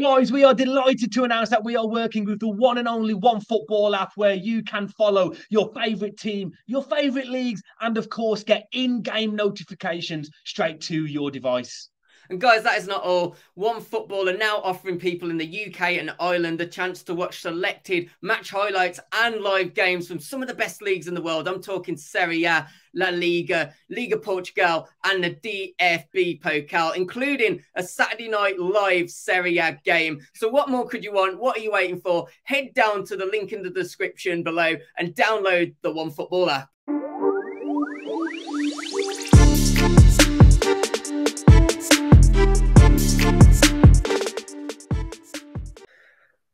Guys, we are delighted to announce that we are working with the one and only OneFootball app where you can follow your favourite team, your favourite leagues, and of course get in-game notifications straight to your device. And guys, that is not all. OneFootball are now offering people in the UK and Ireland the chance to watch selected match highlights and live games from some of the best leagues in the world. I'm talking Serie A, La Liga, Liga Portugal, and the DFB Pokal, including a Saturday night live Serie A game. So what more could you want? What are you waiting for? Head down to the link in the description below and download the OneFootball app.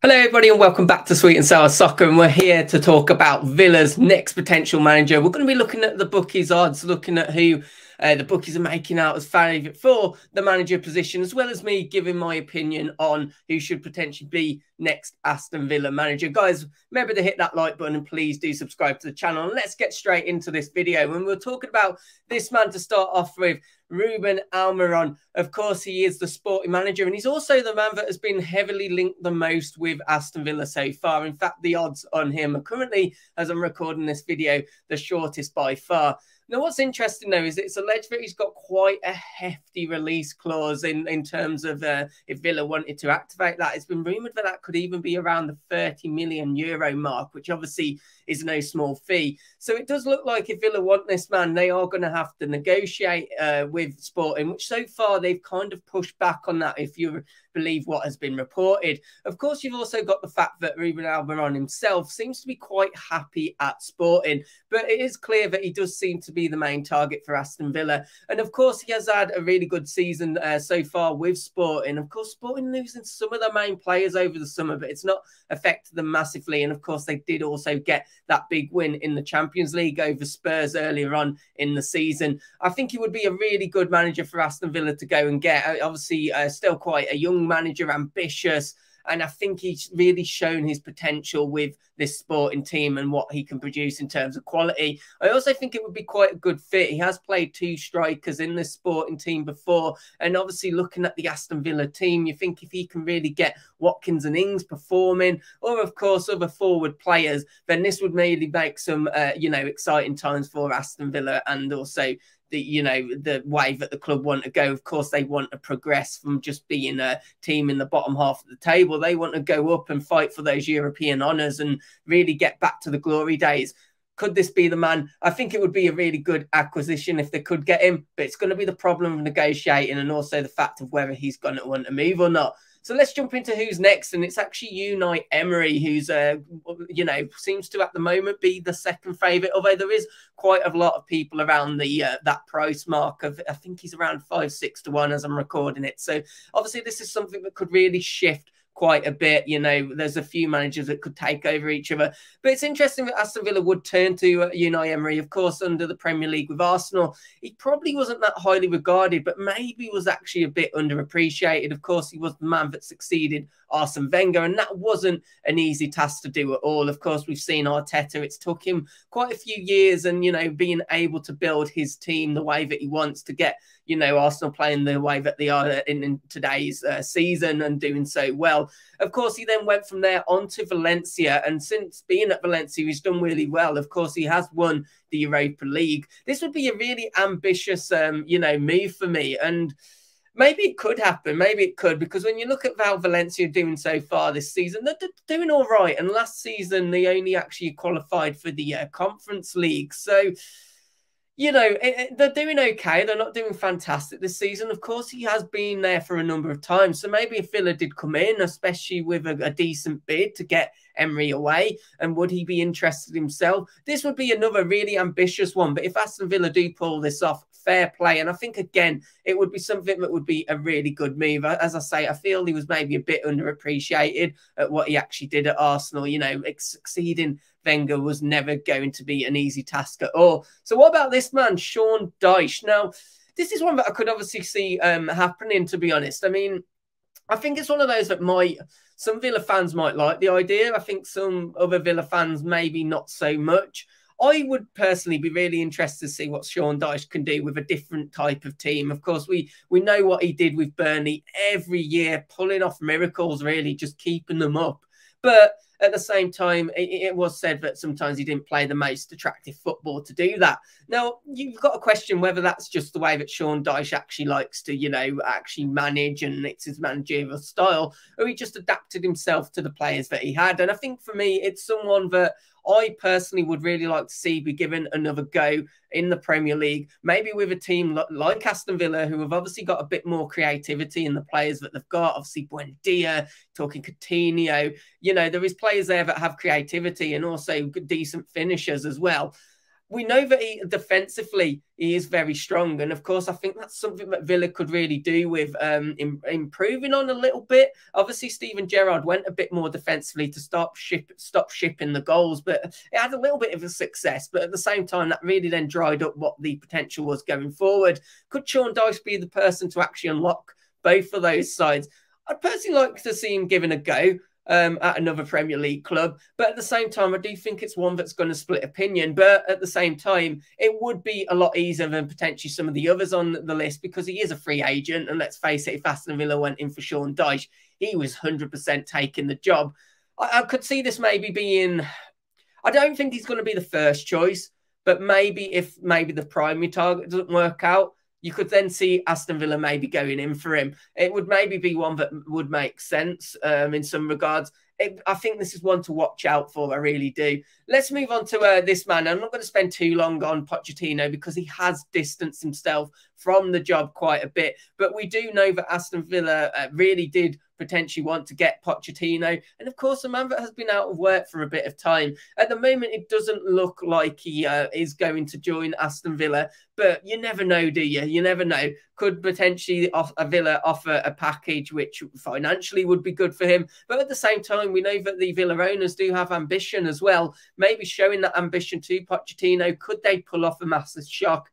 Hello everybody and welcome back to Sweet and Sour Soccer, and we're here to talk about Villa's next potential manager. We're going to be looking at the bookies odds, looking at who the bookies are making out as favourite for the manager position, as well as me giving my opinion on who should potentially be next Aston Villa manager. Guys, remember to hit that like button and please do subscribe to the channel. And let's get straight into this video. And we're talking about this man to start off with, Ruben Almiron. Of course, he is the sporting manager, and he's also the man that has been heavily linked the most with Aston Villa so far. In fact, the odds on him are currently, as I'm recording this video, the shortest by far. Now, what's interesting, though, is it's alleged that he's got quite a hefty release clause in terms of if Villa wanted to activate that. It's been rumoured that that could even be around the €30 million mark, which obviously is no small fee. So it does look like if Villa want this man, they are going to have to negotiate with Sporting, which so far they've kind of pushed back on that, if you believe what has been reported. Of course, you've also got the fact that Ruben Almiron himself seems to be quite happy at Sporting, but it is clear that he does seem to be the main target for Aston Villa. And of course, he has had a really good season so far with Sporting. Of course, Sporting losing some of their main players over the summer, but it's not affected them massively. And of course, they did also get that big win in the Champions League over Spurs earlier on in the season. I think he would be a really good manager for Aston Villa to go and get. Obviously, still quite a young manager, ambitious, and I think he's really shown his potential with this Sporting team and what he can produce in terms of quality. I also think it would be quite a good fit. He has played two strikers in this Sporting team before, and obviously looking at the Aston Villa team, you think if he can really get Watkins and Ings performing, or of course other forward players, then this would really make some exciting times for Aston Villa, and also the way that the club want to go. Of course, they want to progress from just being a team in the bottom half of the table. They want to go up and fight for those European honours and really get back to the glory days. Could this be the man? I think it would be a really good acquisition if they could get him, but it's going to be the problem of negotiating, and also the fact of whether he's going to want to move or not. So let's jump into who's next, and it's actually Unai Emery, who's, seems to at the moment be the second favourite, although there is quite a lot of people around the that price mark of, I think he's around 5-6 to 1 as I'm recording it. So obviously this is something that could really shift quite a bit. There's a few managers that could take over each other, but it's interesting that Aston Villa would turn to Unai Emery. Of course, under the Premier League with Arsenal, he probably wasn't that highly regarded, but maybe was actually a bit underappreciated. Of course, he was the man that succeeded Arsene Wenger, and that wasn't an easy task to do at all. Of course, we've seen Arteta. It's took him quite a few years, and being able to build his team the way that he wants to get Arsenal playing the way that they are in today's season and doing so well. Of course, he then went from there on to Valencia, and since being at Valencia, he's done really well. Of course, he has won the Europa League. This would be a really ambitious, move for me, and maybe it could happen. Maybe it could, because when you look at how Valencia are doing so far this season, they're doing all right. And last season, they only actually qualified for the Conference League. So, they're doing okay. They're not doing fantastic this season. Of course, he has been there for a number of times. So maybe if Villa did come in, especially with a decent bid to get Emery away, and would he be interested himself? This would be another really ambitious one. But if Aston Villa do pull this off, fair play. And I think, again, it would be something that would be a really good move. As I say, I feel he was maybe a bit underappreciated at what he actually did at Arsenal. Succeeding Wenger was never going to be an easy task at all. So what about this man, Sean Dyche? Now, this is one that I could obviously see happening, to be honest. I mean, I think it's one of those that some Villa fans might like the idea. I think some other Villa fans maybe not so much. I would personally be really interested to see what Sean Dyche can do with a different type of team. Of course, we know what he did with Burnley every year, pulling off miracles, really, just keeping them up. But at the same time, it was said that sometimes he didn't play the most attractive football to do that. Now, you've got to question whether that's just the way that Sean Dyche actually likes to, you know, actually manage, and it's his managerial style, or he just adapted himself to the players that he had. And I think for me, it's someone that I personally would really like to see be given another go in the Premier League, maybe with a team like Aston Villa, who have obviously got a bit more creativity in the players that they've got. Obviously, Buendia, talking Coutinho, you know, there is players there that have creativity and also decent finishers as well. We know that defensively he is very strong, and of course I think that's something that Villa could really do with improving on a little bit. Obviously, Steven Gerrard went a bit more defensively to stop shipping the goals, but it had a little bit of a success. But at the same time, that really then dried up what the potential was going forward. Could Sean Dyche be the person to actually unlock both of those sides? I'd personally like to see him given a go at another Premier League club. But at the same time, I do think it's one that's going to split opinion. But at the same time, it would be a lot easier than potentially some of the others on the list, because he is a free agent. And let's face it, if Aston Villa went in for Sean Dyche, he was 100% taking the job. I could see this maybe being... I don't think he's going to be the first choice, but maybe if the primary target doesn't work out, you could then see Aston Villa maybe going in for him. It would maybe be one that would make sense in some regards. I think this is one to watch out for. I really do. Let's move on to this man. I'm not going to spend too long on Pochettino because he has distanced himself from the job quite a bit. But we do know that Aston Villa really did potentially want to get Pochettino. And of course, a man that has been out of work for a bit of time. At the moment, it doesn't look like he is going to join Aston Villa. But you never know, do you? You never know. Could potentially a Villa offer a package which financially would be good for him. But at the same time, we know that the Villa owners do have ambition as well. Maybe showing that ambition to Pochettino. Could they pull off a massive shock?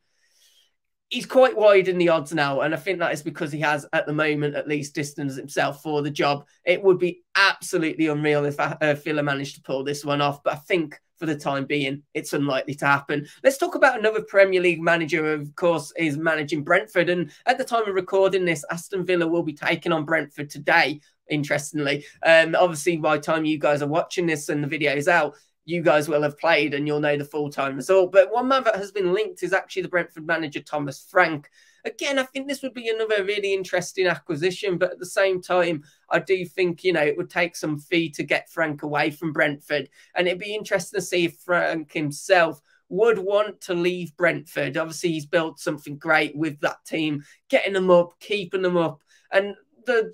He's quite wide in the odds now, and I think that is because he has, at the moment, at least distanced himself for the job. It would be absolutely unreal if Villa managed to pull this one off, but I think for the time being, it's unlikely to happen. Let's talk about another Premier League manager, who, of course, is managing Brentford, and at the time of recording this, Aston Villa will be taking on Brentford today, interestingly. Obviously, by the time you guys are watching this and the video is out, you guys will have played and you'll know the full-time result. But one man that has been linked is actually the Brentford manager, Thomas Frank. Again, I think this would be another really interesting acquisition, but at the same time, I do think, you know, it would take some fee to get Frank away from Brentford. And it'd be interesting to see if Frank himself would want to leave Brentford. Obviously, he's built something great with that team, getting them up, keeping them up. And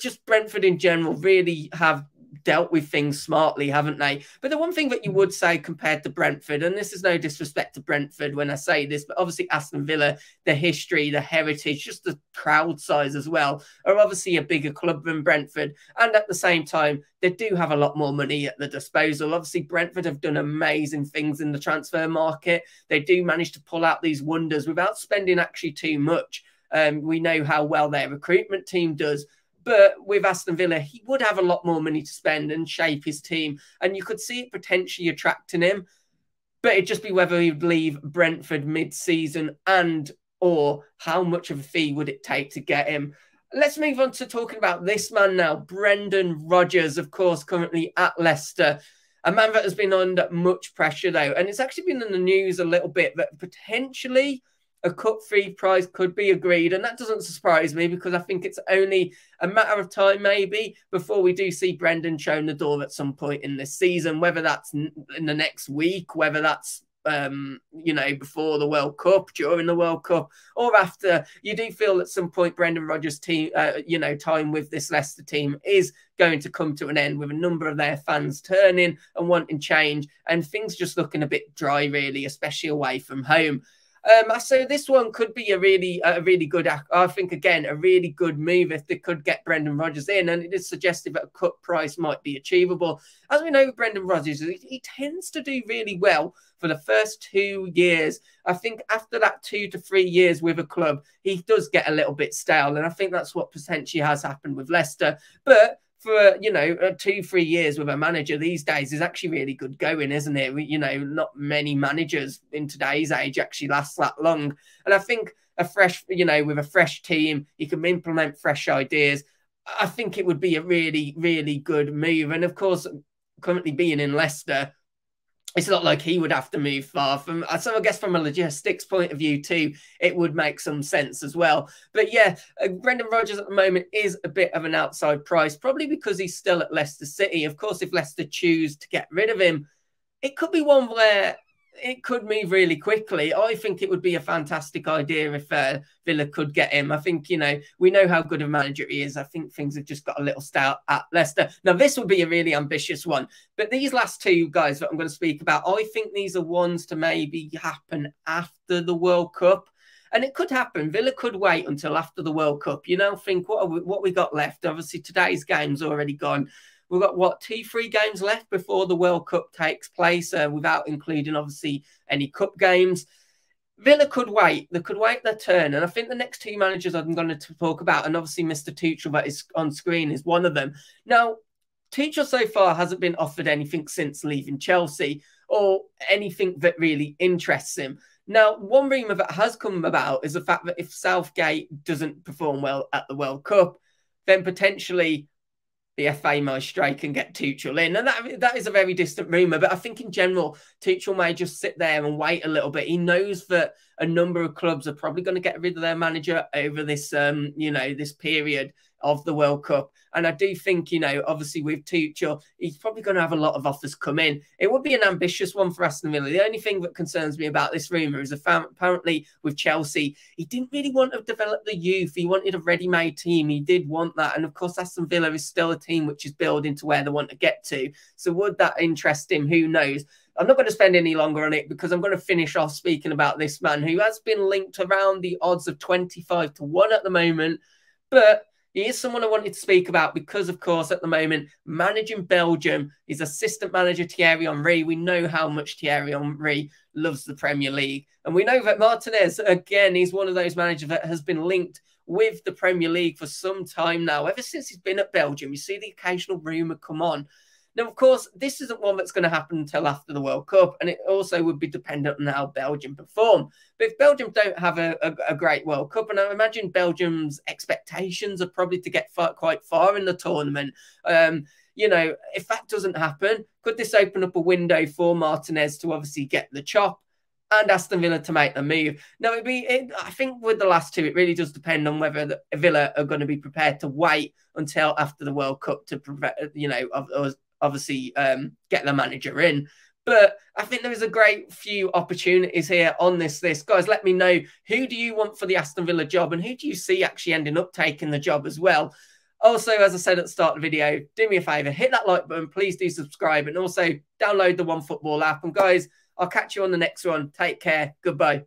just Brentford in general really have dealt with things smartly, haven't they? But the one thing that you would say compared to Brentford, and this is no disrespect to Brentford when I say this, but obviously Aston Villa, the history, the heritage, just the crowd size as well, are obviously a bigger club than Brentford. And at the same time, they do have a lot more money at the disposal. Obviously, Brentford have done amazing things in the transfer market. They do manage to pull out these wonders without spending actually too much. We know how well their recruitment team does. But with Aston Villa, he would have a lot more money to spend and shape his team. And you could see it potentially attracting him. But it'd just be whether he'd leave Brentford mid-season and or how much of a fee would it take to get him. Let's move on to talking about this man now. Brendan Rodgers, of course, currently at Leicester. A man that has been under much pressure, though. And it's actually been in the news a little bit that potentially a cut-free price could be agreed. And that doesn't surprise me because I think it's only a matter of time maybe before we do see Brendan shown the door at some point in this season, whether that's in the next week, whether that's you know, before the World Cup, during the World Cup, or after. You do feel at some point Brendan Rodgers' team, you know, time with this Leicester team is going to come to an end, with a number of their fans turning and wanting change, and things just looking a bit dry, really, especially away from home. So this one could be a really good, I think, again, a really good move if they could get Brendan Rodgers in, and it is suggestive that a cut price might be achievable. As we know with Brendan Rodgers, he tends to do really well for the first 2 years. I think after that 2 to 3 years with a club, he does get a little bit stale, and I think that's what potentially has happened with Leicester. But for, you know, 2-3 years with a manager these days is actually really good going, isn't it? You know, not many managers in today's age actually last that long. And I think a fresh, you know, with a fresh team, you can implement fresh ideas. I think it would be a really, really good move. And of course, currently being in Leicester, it's not like he would have to move far from. So I guess from a logistics point of view too, it would make some sense as well. But yeah, Brendan Rodgers at the moment is a bit of an outside price, probably because he's still at Leicester City. Of course, if Leicester choose to get rid of him, it could be one where it could move really quickly. I think it would be a fantastic idea if Villa could get him. I think, you know, we know how good a manager he is. I think things have just got a little stout at Leicester. Now, this would be a really ambitious one. But these last two guys that I'm going to speak about, I think these are ones to maybe happen after the World Cup. And it could happen. Villa could wait until after the World Cup. You know, think what we got left. Obviously, today's game's already gone. We've got, what, 2-3 games left before the World Cup takes place, without including, obviously, any cup games. Villa could wait. They could wait their turn. And I think the next two managers I'm going to talk about, and obviously Mr. Tuchel that is on screen is one of them. Now, Tuchel so far hasn't been offered anything since leaving Chelsea or anything that really interests him. Now, one rumour that has come about is the fact that if Southgate doesn't perform well at the World Cup, then potentially the FA might strike and get Tuchel in. And that is a very distant rumour. But I think in general, Tuchel may just sit there and wait a little bit. He knows that a number of clubs are probably going to get rid of their manager over this, you know, this period of the World Cup. And I do think, you know, obviously with Tuchel, he's probably going to have a lot of offers come in. It would be an ambitious one for Aston Villa. The only thing that concerns me about this rumour is apparently with Chelsea, he didn't really want to develop the youth. He wanted a ready-made team. He did want that. And of course, Aston Villa is still a team which is building to where they want to get to. So would that interest him? Who knows? I'm not going to spend any longer on it because I'm going to finish off speaking about this man who has been linked around the odds of 25-1 at the moment. But he is someone I wanted to speak about because, of course, at the moment, managing Belgium, his assistant manager, Thierry Henry. We know how much Thierry Henry loves the Premier League. And we know that Martinez, again, he's one of those managers that has been linked with the Premier League for some time now. Ever since he's been at Belgium, you see the occasional rumour come on. Now, of course, this isn't one that's going to happen until after the World Cup, and it also would be dependent on how Belgium perform. But if Belgium don't have a great World Cup, and I imagine Belgium's expectations are probably to get quite far in the tournament, you know, if that doesn't happen, could this open up a window for Martinez to obviously get the chop and Aston Villa to make the move? Now, I think with the last two, it really does depend on whether Villa are going to be prepared to wait until after the World Cup to prevent, you know, obviously get the manager in. But I think there is a great few opportunities here on this list. Guys, let me know, who do you want for the Aston Villa job and who do you see actually ending up taking the job as well? Also, as I said at the start of the video, do me a favour, hit that like button, please do subscribe, and also download the OneFootball app. And guys, I'll catch you on the next one. Take care. Goodbye.